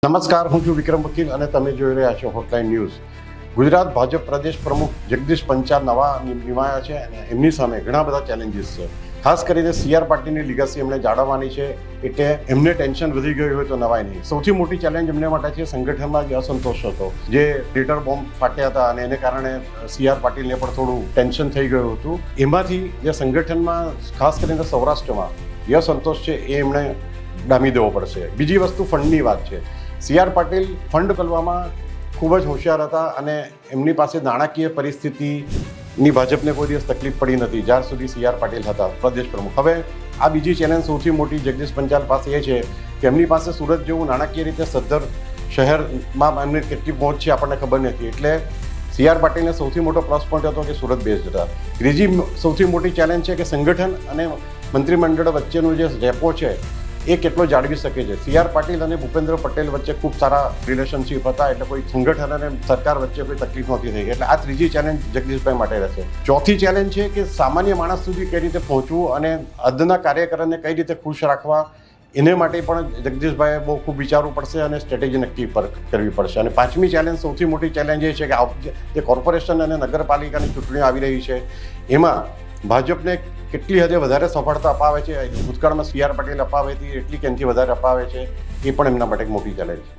નમસ્કાર, હું છું વિક્રમ વકીલ અને તમે જોઈ રહ્યા છો હોટલાઇન ન્યૂઝ. ગુજરાત ભાજપ પ્રદેશ પ્રમુખ જગદીશ પંચાલ નવા નિમાયા છે અને એમની સામે ઘણા બધા ચેલેન્જીસ છે. ખાસ કરીને CR પાર્ટીની લીગસી એમણે જાળવવાની છે, એટલે એમને ટેન્શન વધી ગયું હોય તો નવાય નહીં. સૌથી મોટી ચેલેન્જ એમને માટે છે સંગઠનમાં જે અસંતોષ હતો, જે લીડર બોમ્બ ફાટ્યા હતા અને એને કારણે CR પાટીલને પણ થોડું ટેન્શન થઈ ગયું હતું. એમાંથી જે સંગઠનમાં ખાસ કરીને સૌરાષ્ટ્રમાં જે અસંતોષ છે એ એમણે ડામી દેવો પડશે. બીજી વસ્તુ ફંડની વાત છે. CR પાટીલ ફંડ કરવામાં ખૂબ જ હોશિયાર હતા અને એમની પાસે નાણાકીય પરિસ્થિતિની ભાજપને કોઈ દિવસ તકલીફ પડી નથી જ્યાર સુધી CR પાટીલ હતા પ્રદેશ પ્રમુખ. હવે આ બીજી ચેલેન્જ સૌથી મોટી જગદીશ પંચાલ પાસે એ છે કે એમની પાસે સુરત જેવું નાણાકીય રીતે સદ્ધર શહેરમાં એમને કેટલી પહોંચ છે આપણને ખબર નથી, એટલે CR પાટીલને સૌથી મોટો પ્લસ પોઈન્ટ હતો કે સુરત બેઝડ હતા. ત્રીજી સૌથી મોટી ચેલેન્જ છે કે સંગઠન અને મંત્રીમંડળ વચ્ચેનું જે રેપો છે એ કેટલો જાળવી શકે છે. CR પાટીલ અને ભૂપેન્દ્ર પટેલ વચ્ચે ખૂબ સારા રિલેશનશિપ હતા, એટલે કોઈ સંગઠન અને સરકાર વચ્ચે કોઈ તકલીફ નહોતી થઈ. એટલે આ ત્રીજી ચેલેન્જ જગદીશભાઈ માટે રહેશે. ચોથી ચેલેન્જ છે કે સામાન્ય માણસ સુધી કઈ રીતે પહોંચવું અને અદના કાર્યકરોને કઈ રીતે ખુશ રાખવા, એને માટે પણ જગદીશભાઈએ બહુ ખૂબ વિચારવું પડશે અને સ્ટ્રેટેજી નક્કી કરવી પડશે. અને પાંચમી ચેલેન્જ, સૌથી મોટી ચેલેન્જ એ છે કે જે કોર્પોરેશન અને નગરપાલિકાની ચૂંટણીઓ આવી રહી છે એમાં ભાજપને કેટલી હદે વધારે સફળતા અપાવે છે. ભૂતકાળમાં CR પાટીલ અપાવી હતી એટલી કે એનાથી વધારે અપાવે છે, એ પણ એમના માટે એક મોટી ચેલેન્જ છે.